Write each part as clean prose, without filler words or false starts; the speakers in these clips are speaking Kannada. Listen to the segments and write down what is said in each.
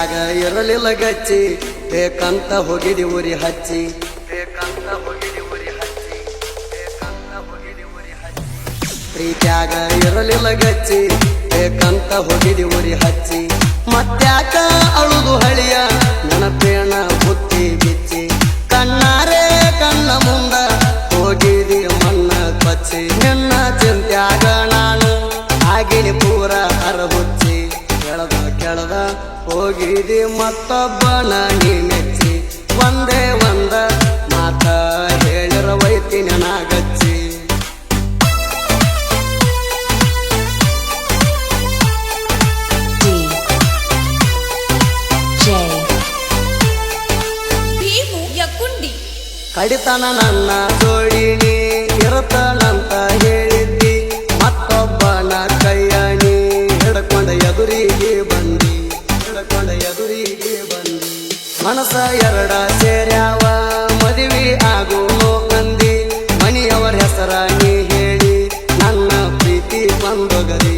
ಪ್ರೀತ್ಯಾಗ ಇರಲಿಲ್ಲ ಗಚ್ಚಿ ಬೇಕಂತ ಹೋಗಿದಿ ಉರಿ ಹಚ್ಚಿ ಪ್ರೀತ್ಯಾಗ ಇರಲಿಲ್ಲ ಗಚ್ಚಿ ಬೇಕಂತ ಹೋಗಿದಿ ಉರಿ ಹಚ್ಚಿ ಮತ್ತ್ಯಾಕ ಅಳುದು ಹಳಿಯ ನೆನಪೇಣ ಬುತ್ತಿ ಬಿಚ್ಚಿ ಕಣ್ಣಾರೆ ಕಣ್ಣ ಮುಂದ ಹೋಗಿದಿ ಮಣ್ಣ ಕೊಚ್ಚಿ ನಿನ್ನ ಚಿಂತ್ಯಾಗ ನಾನು ಆಗಿನಿ ಪೂರ ಅರಬುಚ್ಚಿ ಕೆಳದ ಹೋಗಿದಿ ಮತ್ತೊಬ್ಬನ ನೀ ಮೆಚ್ಚಿ ಒಂದೇ ಒಂದ ಮಾತ ಹೇಳಿರವೈತಿ ನನಗಚ್ಚಿ ಕಡಿತನ ನನ್ನ ಜೋಡಿನಿ ಇರತನಂತ ಹೇಳಿದ್ದಿ ಮತ್ತೊಬ್ಬನ ಕೈಯ ನೀ ಹಿಡ್ಕೊಂಡ ಎದುರಿಗೆ ಬಂದಿ ಮನಸ ಎರಡ ಸೇರ್ಯಾವ ಮದುವೆ ಆಗುನು ಅಂದಿ ಮನಿಯವರ ಹೆಸರ ನೀ ಹೇಳಿ ನನ್ನ ಪ್ರೀತಿ ಬಂದೊಗದಿ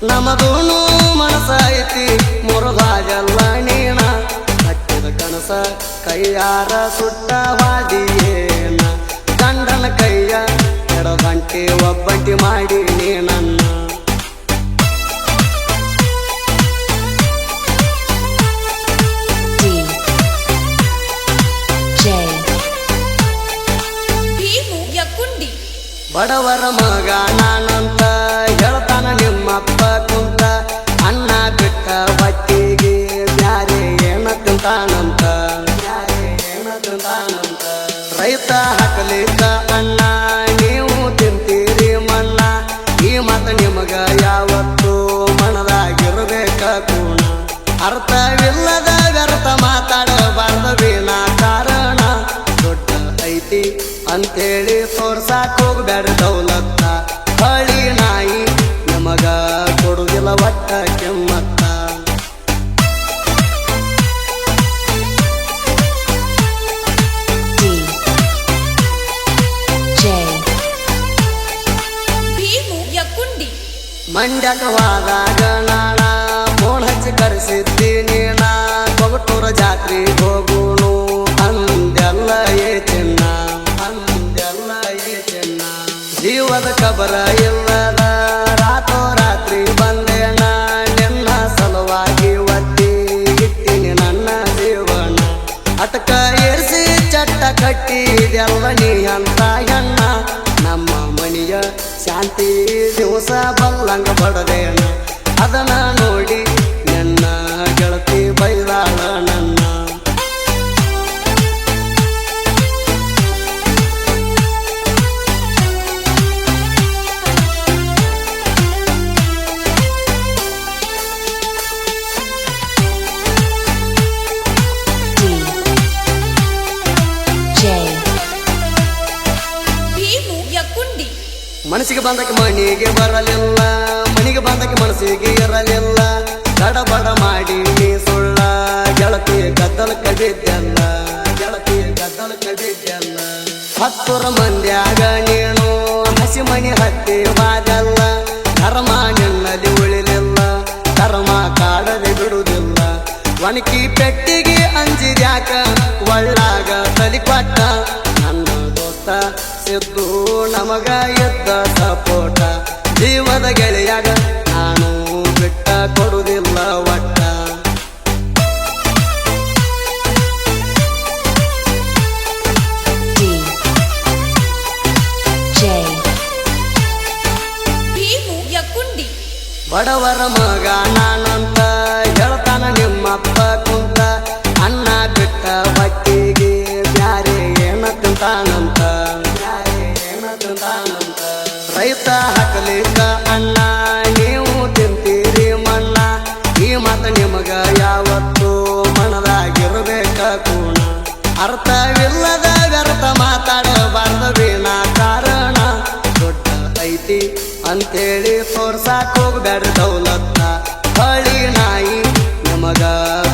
ನಮದೂನು ಮನಸ ಐತಿ ಮುರುಗಾಜಲ್ಲ ನೀಣ ಹಚ್ಚಿದ ಕನಸ ಕೈಯಾರ ಸುಟ್ಟವಾದಿಯೇನ ಗಂಡನ ಕೈಯ ಎಡಗಂಟೆ ಒಬ್ಬಂಟಿ ಮಾಡಿ ನೀ ನನ್ನ ಬಡವರ ಮಗ ನಾನಂತ ಹೇಳ್ತಾನ ನಿಮ್ಮಪ್ಪ ಕುಂತ ಅನ್ನ ಬಿಟ್ಟ ಬಟ್ಟಿಗೆ ಬ್ಯಾರೆ ಏನ ತಿಂತಾನಂತ ರೈತ ಹಾಕಲಿದ್ದ ಅಣ್ಣ ನೀವು ತಿಂತೀರಿ ಮಣ್ಣ ಈ ಮಾತ ನಿಮಗ ಯಾವತ್ತು ಮನದಾಗಿರ್ಬೇಕ ಕೂಣ ಅರ್ಥವಿಲ್ಲದ ವ್ಯರ್ಥ ಮಾತಾಡಬಾರ್ದ ವೀಣಾ ಕಾರಣ ದೊಡ್ಡ ಐತಿ ಅಂತೇಳಿ ತೋರ್ಸಾಕ್ ಹೋಗ್ಬೇಡ ದೌಲತ್ತ ಹಳಿ ನಾಯಿ ನಮಗ ಕೊಡುದಿಲ್ಲ ಒಟ್ಟ ಕೆಮ್ಮತ್ತ ಮಂಡ್ಯಕ ಹೋದಾಗ ನಾಣ ಫೋನ್ ಹಚ್ಚಿ ಕರೆಸಿದ್ದೀನಿ ನಾ ಕೊಗಟೂರ ಜಾತ್ರೆ ಹೋಗುನು ಅಂದೆಲ್ಲ ಏ ಚಿನ್ನ ಜೀವದ ಕಬರ ಇಲ್ಲದ ರಾತ್ರಿ ಬಂದೇನ ನಿನ್ನ ಸಲುವಾಗಿ ಒತ್ತಿ ಇಟ್ಟಿನಿ ನನ್ನ ಜೀವನ ಅಟಕ ಏರಿಸಿ ಚಟ್ಟ ಕಟ್ಟಿದೆಲ್ಲ ನೀ ಅಂತ ಹೆಣ್ಣ ನಮ್ಮ ಮನೆಯ ಶಾಂತಿ ದಿವಸ ಬಲ್ಲಂಗ ಬಡದೇನ ಅದನ್ನ ನೋಡಿ ನನ್ನ ಗೆಳತಿ ಬೈದಾಳ ನನ್ನ ಮನಸ್ಸಿಗೆ ಬಂದಕ್ಕೆ ಮನೆಗೆ ಬರಲಿಲ್ಲ ಮನೆಗೆ ಬಂದಕ್ಕೆ ಮನಸ್ಸಿಗೆ ಇರಲಿಲ್ಲ ಗಡಬಡ ಮಾಡಿ ನೀ ಸುಳ್ಳ ಗೆಳತಿ ಗದ್ದಲಕ್ಕ ಬಿದ್ದೆಲ್ಲ ಹತ್ತುರ ಮಂದ್ಯಾಗ ನೀನು ಹಸಿ ಮನೆ ಹತ್ತಿ ಬಾದಲ್ಲ ಧರ್ಮ ನಿನ್ನಲ್ಲಿ ಉಳಿಲಿಲ್ಲ ಧರ್ಮ ಕಾಡದೆ ಬಿಡುವುದಿಲ್ಲ ಒಣಕಿ ಪೆಟ್ಟಿಗೆ ಅಂಜಿದ್ಯಾಕ ಒಳ್ಳಾಗ ತಲಿ ಕೊಟ್ಟ ನನ್ನ ದೋಸ್ತ ಸಿದ್ದು ನಮಗ ಎದ್ದ ಸಪೋಟ ಜೀವದ ಗೆಳೆಯಾಗ ನಾನು ಬಿಟ್ಟ ಕೊಡುವುದಿಲ್ಲ ಒಟ್ಟ ಬಡವರ ಮಗ ನಾನಂತ ಹೇಳ್ತಾನ ನಿಮ್ಮಪ್ಪ ಕುಂತ ಅನ್ನ ಬಿಟ್ಟ ಬಟ್ಟಿಗೆ ಬ್ಯಾರೆ ಏನ ತಿಂತಾನಂತ ರೈತ ಹಾಕಲಿದ್ದ ಅಣ್ಣ ನೀವು ತಿಂತೀರಿ ಮಣ್ಣ ಈ ಮಾತ ನಿಮಗ ಯಾವತ್ತು ಮನದಾಗಿರ್ಬೇಕ ಕೂಣ ಅರ್ಥವಿಲ್ಲದ ವ್ಯರ್ಥ ಮಾತಾಡಬಾರ್ದ ವೀಣಾ ಕಾರಣ ದೊಡ್ಡ ಐತಿ ಅಂತೇಳಿ ತೋರ್ಸಾಕ್ ಹೋಗ್ಬೇಡ ದೌಲತ್ತ ಹಳಿ ನಾಯಿ ನಮಗ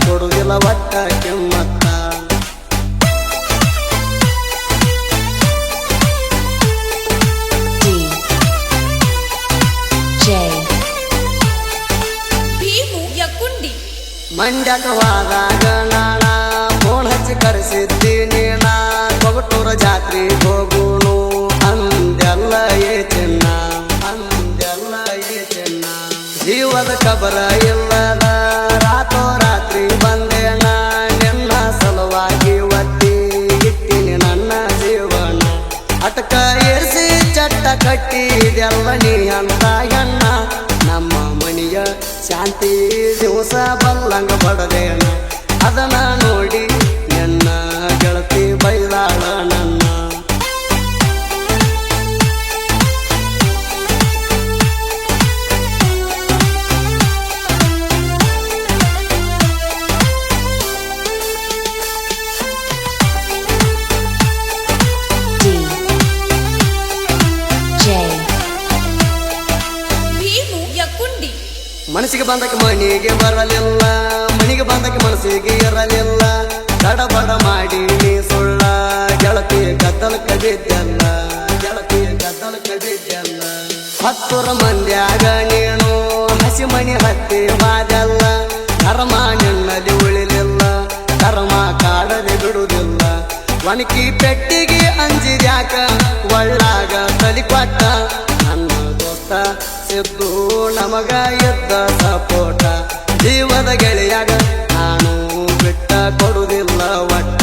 ಕೊಡುದಿಲ್ಲ ಒಟ್ಟ ಕೆಮ್ಮತ್ತ ಮಂಡ್ಯಕ ಹೋದಾಗ ನಾಣ ಫೋನ್ ಹಚ್ಚಿ ಕರೆಸಿದ್ದೀನಿ ನಾ ಕೊಗಟೂರ ಜಾತ್ರೆ ಹೋಗುಣು ಅಂದೆಲ್ಲ ಏ ಚೆನ್ನ ಅಂದೆಲ್ಲ ಏ ಚೆನ್ನ ಜೀವದ ಕಬರ ಇಲ್ಲದ ರಾತ್ರಿ ಬಂದೇನ ನಿನ್ನ ಸಲುವಾಗಿ ಒತ್ತಿ ಇಟ್ಟಿನಿ ನನ್ನ ಜೀವನ ಅಟಕ ಏರಿಸಿ ಚಟ್ಟ ಕಟ್ಟಿದೆಲ್ಲ ನೀ ಅಂತ ಹೆಣ್ಣ ನಮ್ಮ ಮನೆಯ ಶಾಂತಿ ದಿವಸ ಬಲ್ಲಂಗ ಬಡದೇನ ಅದನ್ನ ನೋಡಿ ನನ್ನ ಗೆಳತಿ ಬೈದಾಳ ನನ್ನ ಮನಸ್ಸಿಗೆ ಬಂದಕ್ಕೆ ಮನೆಗೆ ಬರಲಿಲ್ಲ ಮನೆಗೆ ಬಂದಕ್ಕೆ ಮನಸ್ಸಿಗೆ ಇರಲಿಲ್ಲ ತಡಬಡ ಮಾಡಿ ನೀ ಸುಳ್ಳ ಗೆಳತಿ ಗದ್ದಲಕ್ಕ ಬಿದ್ದಲ್ಲ ಗೆಳತಿ ಗದ್ದಲಕ್ಕ ಬಿದ್ದಲ್ಲ ಹತ್ತೂರ ಮಂದ್ಯಾಗ ನೀನು ಹಸಿ ಮಣಿ ಹತ್ತಿ ಬಾದಲ್ಲ ಕರ್ಮ ನಿನ್ನಲ್ಲಿ ಉಳಿಲಿಲ್ಲ ಕರ್ಮ ಕಾಡದೆ ಬಿಡುವುದಿಲ್ಲ ಒಣಕಿ ಪೆಟ್ಟಿಗೆ ಅಂಜಿದ್ಯಾಕ ಒಳ್ಳಾಗ ತಲಿ ಕೊಟ್ಟ ನನ್ನ ದೋಸ್ತ ಸಿದ್ದು ನಮಗ ಎದ್ದ ಸಪೋಟ ಜೀವದ ಗೆಳೆಯಾಗ ನಾನು ಬಿಟ್ಟ ಕೊಡುವುದಿಲ್ಲ ಒಟ್ಟ